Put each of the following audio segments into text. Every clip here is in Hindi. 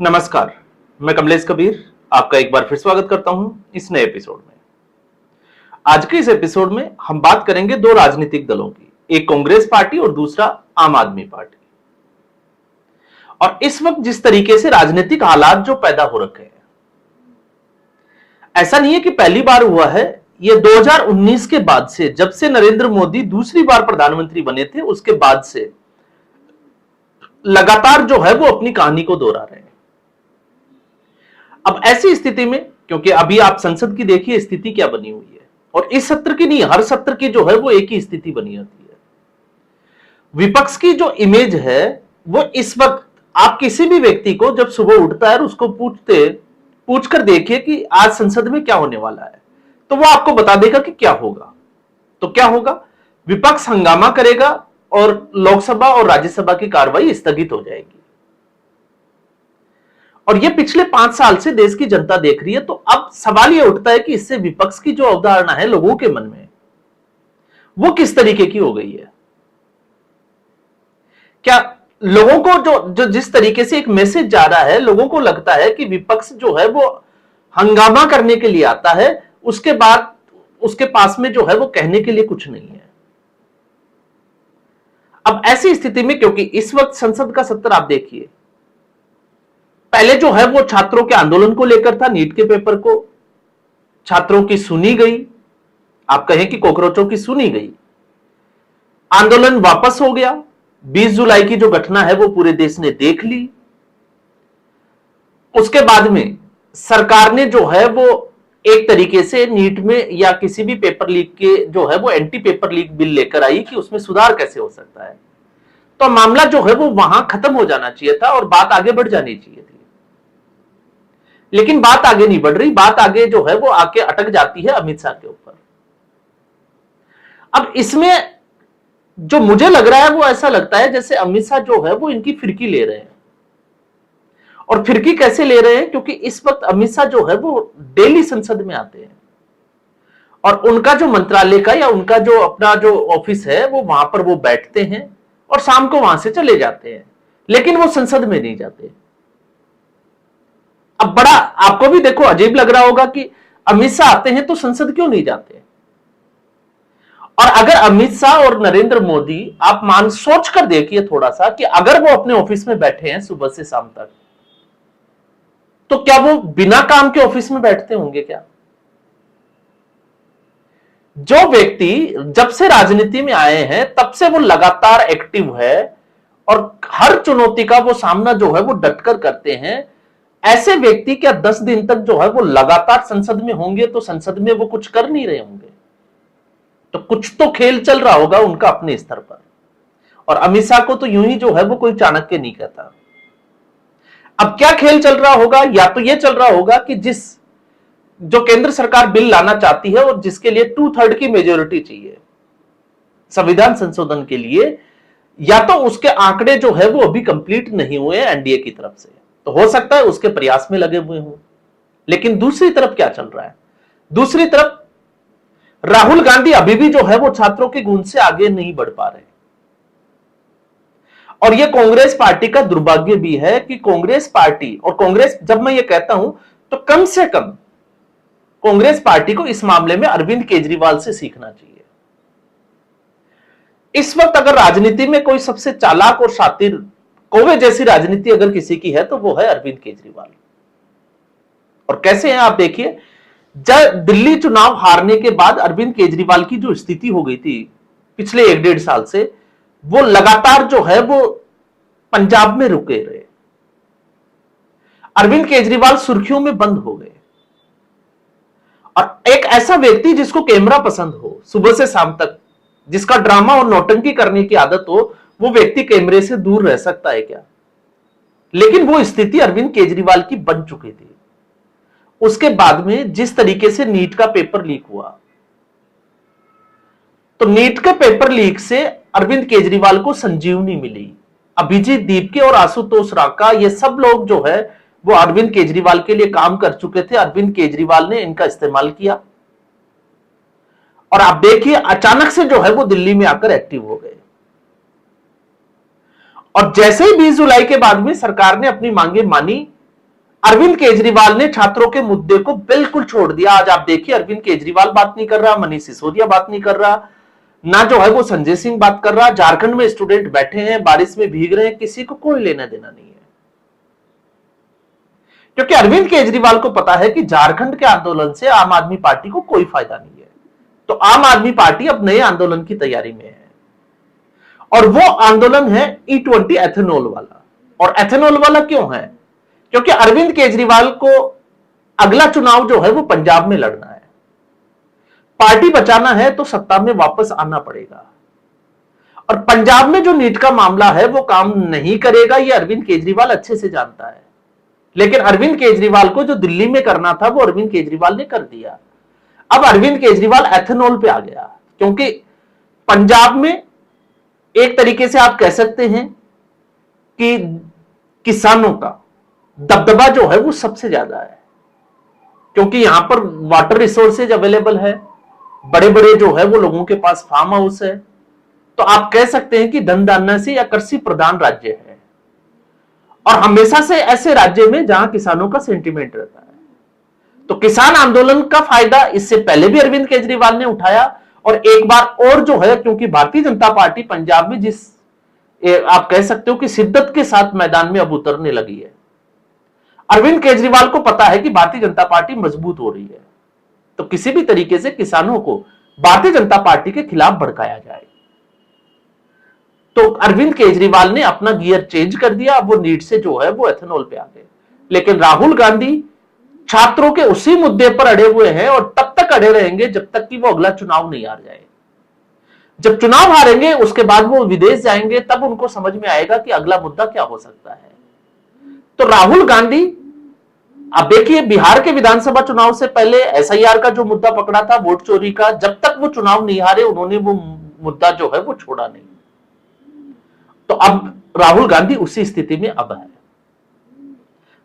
नमस्कार, मैं कमलेश कबीर आपका एक बार फिर स्वागत करता हूं इस नए एपिसोड में। आज के इस एपिसोड में हम बात करेंगे दो राजनीतिक दलों की, एक कांग्रेस पार्टी और दूसरा आम आदमी पार्टी। और इस वक्त जिस तरीके से राजनीतिक हालात जो पैदा हो रखे हैं, ऐसा नहीं है कि पहली बार हुआ है। ये 2019 के बाद से, जब से नरेंद्र मोदी दूसरी बार प्रधानमंत्री बने थे, उसके बाद से लगातार जो है वो अपनी कहानी को दोहरा रहे हैं। अब ऐसी स्थिति में, क्योंकि अभी आप संसद की देखिए स्थिति क्या बनी हुई है, और इस सत्र की नहीं, हर सत्र की जो है वो एक ही स्थिति बनी होती है। विपक्ष की जो इमेज है वो इस वक्त, आप किसी भी व्यक्ति को जब सुबह उठता है और उसको पूछकर देखिए कि आज संसद में क्या होने वाला है, तो वो आपको बता देगा कि क्या होगा। तो क्या होगा? विपक्ष हंगामा करेगा और लोकसभा और राज्यसभा की कार्रवाई स्थगित हो जाएगी। और ये पिछले 5 साल से देश की जनता देख रही है। तो अब सवाल ये उठता है कि इससे विपक्ष की जो अवधारणा है लोगों के मन में, वो किस तरीके की हो गई है। क्या लोगों को जो जिस तरीके से एक मैसेज जा रहा है, लोगों को लगता है कि विपक्ष जो है वो हंगामा करने के लिए आता है, उसके बाद उसके पास में जो है वो कहने के लिए कुछ नहीं है। अब ऐसी स्थिति में, क्योंकि इस वक्त संसद का सत्र आप देखिए, पहले जो है वो छात्रों के आंदोलन को लेकर था, नीट के पेपर को छात्रों की सुनी गई, आप कहें कि कॉकरोचों की सुनी गई, आंदोलन वापस हो गया। 20 जुलाई की जो घटना है वो पूरे देश ने देख ली। उसके बाद में सरकार ने जो है वो एक तरीके से नीट में या किसी भी पेपर लीक के जो है वो एंटी पेपर लीक बिल लेकर आई कि उसमें सुधार कैसे हो सकता है। तो मामला जो है वो वहां खत्म हो जाना चाहिए था और बात आगे बढ़ जानी चाहिए थी। लेकिन बात आगे नहीं बढ़ रही, बात आगे जो है वो आके अटक जाती है अमित शाह के ऊपर। अब इसमें जो मुझे लग रहा है वो ऐसा लगता है जैसे अमित शाह जो है वो इनकी फिरकी ले रहे हैं। और फिरकी कैसे ले रहे हैं? क्योंकि इस वक्त अमित शाह जो है वो डेली संसद में आते हैं और उनका जो मंत्रालय का या उनका जो अपना जो ऑफिस है वो वहां पर वो बैठते हैं और शाम को वहां से चले जाते हैं, लेकिन वो संसद में नहीं जाते। अब बड़ा आपको भी देखो अजीब लग रहा होगा कि अमित शाह आते हैं तो संसद क्यों नहीं जाते। और अगर अमित शाह और नरेंद्र मोदी, आप सोच कर देखिए थोड़ा सा कि अगर वो अपने ऑफिस में बैठे हैं सुबह से शाम तक, तो क्या वो बिना काम के ऑफिस में बैठते होंगे क्या? जो व्यक्ति जब से राजनीति में आए हैं तब से वो लगातार एक्टिव है और हर चुनौती का वो सामना जो है वो डटकर करते हैं, ऐसे व्यक्ति क्या 10 दिन तक जो है वो लगातार संसद में होंगे? तो संसद में वो कुछ कर नहीं रहे होंगे, तो कुछ तो खेल चल रहा होगा उनका अपने स्तर पर। और अमित शाह को तो यूं ही जो है वो कोई चाणक्य नहीं कहता। अब क्या खेल चल रहा होगा? या तो ये चल रहा होगा कि जो केंद्र सरकार बिल लाना चाहती है और जिसके लिए 2/3 की मेजोरिटी चाहिए संविधान संशोधन के लिए, या तो उसके आंकड़े जो है वो अभी कंप्लीट नहीं हुए हैं एनडीए की तरफ से, तो हो सकता है उसके प्रयास में लगे हुए हों। लेकिन दूसरी तरफ क्या चल रहा है? दूसरी तरफ राहुल गांधी अभी भी जो है वो छात्रों की गूंज से आगे नहीं बढ़ पा रहे। और यह कांग्रेस पार्टी का दुर्भाग्य भी है कि कांग्रेस पार्टी, और कांग्रेस, जब मैं ये कहता हूं तो कम से कम कांग्रेस पार्टी को इस मामले में अरविंद केजरीवाल से सीखना चाहिए। इस वक्त अगर राजनीति में कोई सबसे चालाक और शातिर, कौवे जैसी राजनीति अगर किसी की है तो वो है अरविंद केजरीवाल। और कैसे हैं आप देखिए, जब दिल्ली चुनाव हारने के बाद अरविंद केजरीवाल की जो स्थिति हो गई थी पिछले 1-1.5 साल से, वो लगातार जो है वो पंजाब में रुके रहे। अरविंद केजरीवाल सुर्खियों में बंद हो गए। और एक ऐसा व्यक्ति जिसको कैमरा पसंद हो सुबह से शाम तक, जिसका ड्रामा और नौटंकी करने की आदत हो, वो व्यक्ति कैमरे से दूर रह सकता है क्या? लेकिन वो स्थिति अरविंद केजरीवाल की बन चुकी थी। उसके बाद में जिस तरीके से नीट का पेपर लीक हुआ, तो नीट के पेपर लीक से अरविंद केजरीवाल को संजीवनी मिली। अभिजीत दीपके और आशुतोष राका, ये सब लोग जो है वो अरविंद केजरीवाल के लिए काम कर चुके थे। अरविंद केजरीवाल ने इनका इस्तेमाल किया और आप देखिए अचानक से जो है वो दिल्ली में आकर एक्टिव हो गए। और जैसे ही 20 जुलाई के बाद में सरकार ने अपनी मांगे मानी अरविंद केजरीवाल ने छात्रों के मुद्दे को बिल्कुल छोड़ दिया। आज आप देखिए, अरविंद केजरीवाल बात नहीं कर रहा, मनीष सिसोदिया बात नहीं कर रहा, ना जो है वो संजय सिंह बात कर रहा। झारखंड में स्टूडेंट बैठे हैं, बारिश में भीग रहे हैं, किसी को कोई लेना देना नहीं है, क्योंकि अरविंद केजरीवाल को पता है कि झारखंड के आंदोलन से आम आदमी पार्टी को कोई फायदा नहीं है। तो आम आदमी पार्टी अब नए आंदोलन की तैयारी में है, और वो आंदोलन है E20 एथेनॉल वाला। और एथेनॉल वाला क्यों है? क्योंकि अरविंद केजरीवाल को अगला चुनाव जो है वो पंजाब में लड़ना है, पार्टी बचाना है, तो सत्ता में वापस आना पड़ेगा। और पंजाब में जो नीट का मामला है वो काम नहीं करेगा, ये अरविंद केजरीवाल अच्छे से जानता है। लेकिन अरविंद केजरीवाल को जो दिल्ली में करना था वो अरविंद केजरीवाल ने कर दिया। अब अरविंद केजरीवाल एथेनॉल पे आ गया, क्योंकि पंजाब में एक तरीके से आप कह सकते हैं कि किसानों का दबदबा जो है वो सबसे ज्यादा है, क्योंकि यहां पर वाटर रिसोर्सेज अवेलेबल है, बड़े बड़े जो है वो लोगों के पास फार्म हाउस है। तो आप कह सकते हैं कि धनदान्य या कृषि प्रधान राज्य है, और हमेशा से ऐसे राज्य में जहां किसानों का सेंटीमेंट रहता है। तो किसान आंदोलन का फायदा इससे पहले भी अरविंद केजरीवाल ने उठाया, और एक बार और जो है, क्योंकि भारतीय जनता पार्टी पंजाब में जिस आप कह सकते हो कि शिद्दत के साथ मैदान में अब उतरने लगी है, अरविंद केजरीवाल को पता है कि भारतीय जनता पार्टी मजबूत हो रही है, तो किसी भी तरीके से किसानों को भारतीय जनता पार्टी के खिलाफ भड़काया जाए। तो अरविंद केजरीवाल ने अपना गियर चेंज कर दिया, अब वो नीट से जो है वो एथेनॉल पे आ गए। लेकिन राहुल गांधी छात्रों के उसी मुद्दे पर अड़े हुए हैं, और तब तक अड़े रहेंगे जब तक कि वो अगला चुनाव नहीं हार जाए। जब चुनाव हारेंगे उसके बाद वो विदेश जाएंगे, तब उनको समझ में आएगा कि अगला मुद्दा क्या हो सकता है। तो राहुल गांधी, अब देखिए, बिहार के विधानसभा चुनाव से पहले SIR का जो मुद्दा पकड़ा था, वोट चोरी का, जब तक वो चुनाव नहीं हारे उन्होंने वो मुद्दा जो है वो छोड़ा नहीं। तो अब राहुल गांधी उसी स्थिति में अब है।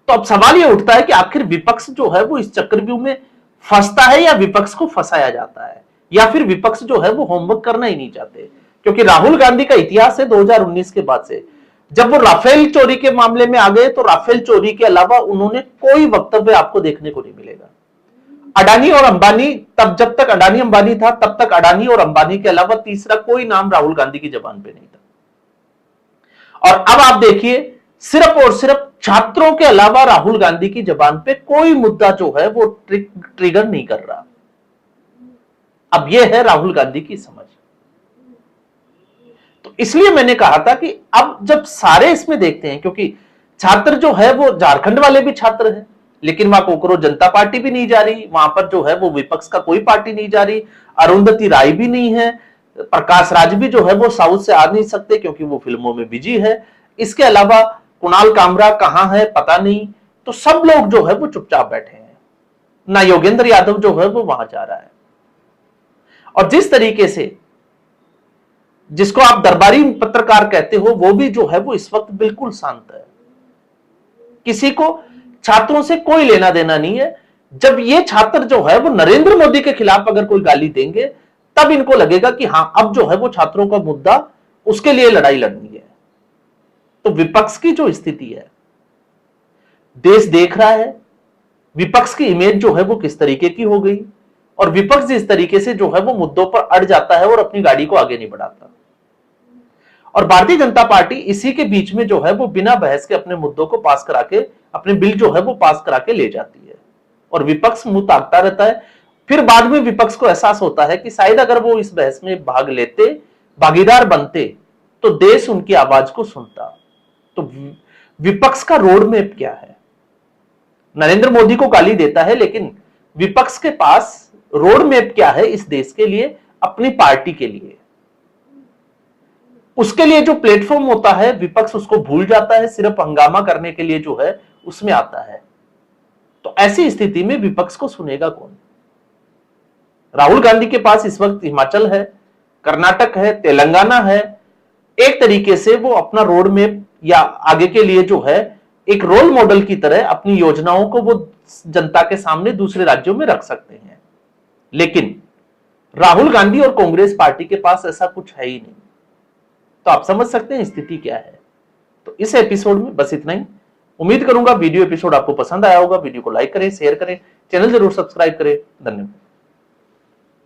तो अब सवाल यह उठता है कि आखिर विपक्ष जो है वो इस चक्रव्यूह में फंसता है, या विपक्ष को फंसाया जाता है, या फिर विपक्ष जो है वो होमवर्क करना ही नहीं चाहते। क्योंकि राहुल गांधी का इतिहास है 2019 के बाद से, जब वो राफेल चोरी के मामले में आ गए, तो राफेल चोरी के अलावा उन्होंने कोई वक्तव्य आपको देखने को नहीं मिलेगा। अडानी और अंबानी, तब जब तक अडानी अंबानी था तब तक अडानी और अंबानी के अलावा तीसरा कोई नाम राहुल गांधी की जबान पे नहीं था। और अब आप देखिए, सिर्फ और सिर्फ छात्रों के अलावा राहुल गांधी की जबान पे कोई मुद्दा जो है वो ट्रिगर नहीं कर रहा। अब यह है राहुल गांधी की समझ। तो इसलिए मैंने कहा था कि अब जब सारे इसमें देखते हैं, क्योंकि छात्र जो है वो झारखंड वाले भी छात्र हैं, लेकिन वहां कोकरोच जनता पार्टी भी नहीं जा रही, वहां पर जो है वो विपक्ष का कोई पार्टी नहीं जा रही, अरुंधति राय भी नहीं है, प्रकाश राज भी जो है वो साउथ से आ नहीं सकते क्योंकि वो फिल्मों में बिजी है। इसके अलावा कुणाल कामरा कहां है पता नहीं। तो सब लोग जो है वो चुपचाप बैठे हैं, ना योगेंद्र यादव जो है वो वहां जा रहा है। और जिस तरीके से जिसको आप दरबारी पत्रकार कहते हो, वो भी जो है वो इस वक्त बिल्कुल शांत है, किसी को छात्रों से कोई लेना देना नहीं है। जब ये छात्र जो है वो नरेंद्र मोदी के खिलाफ अगर कोई गाली देंगे, तब इनको लगेगा कि हां अब जो है वो छात्रों का मुद्दा, उसके लिए लड़ाई लड़नी है। तो विपक्ष की जो स्थिति है, देश देख रहा है विपक्ष की इमेज जो है वो किस तरीके की हो गई, और विपक्ष इस तरीके से जो है वो मुद्दों पर अड़ जाता है और अपनी गाड़ी को आगे नहीं बढ़ाता। और भारतीय जनता पार्टी इसी के बीच में जो है वो बिना बहस के अपने मुद्दों को पास करा के, अपने बिल जो है वो पास करा के ले जाती है, और विपक्ष मुंह ताकता रहता है। फिर बाद में विपक्ष को एहसास होता है कि शायद अगर वो इस बहस में भाग लेते, भागीदार बनते, तो देश उनकी आवाज को सुनता। तो विपक्ष का रोड मैप क्या है? नरेंद्र मोदी को गाली देता है, लेकिन विपक्ष के पास रोड मैप क्या है इस देश के लिए, अपनी पार्टी के लिए? उसके लिए जो प्लेटफॉर्म होता है, विपक्ष उसको भूल जाता है, सिर्फ हंगामा करने के लिए जो है उसमें आता है। तो ऐसी स्थिति में विपक्ष को सुनेगा कौन? राहुल गांधी के पास इस वक्त हिमाचल है, कर्नाटक है, तेलंगाना है। एक तरीके से वो अपना रोड मैप या आगे के लिए जो है एक रोल मॉडल की तरह अपनी योजनाओं को वो जनता के सामने दूसरे राज्यों में रख सकते हैं। लेकिन राहुल गांधी और कांग्रेस पार्टी के पास ऐसा कुछ है ही नहीं। तो आप समझ सकते हैं स्थिति क्या है। तो इस एपिसोड में बस इतना ही। उम्मीद करूंगा वीडियो एपिसोड आपको पसंद आया होगा। वीडियो को लाइक करें, शेयर करें, चैनल जरूर सब्सक्राइब करें। धन्यवाद।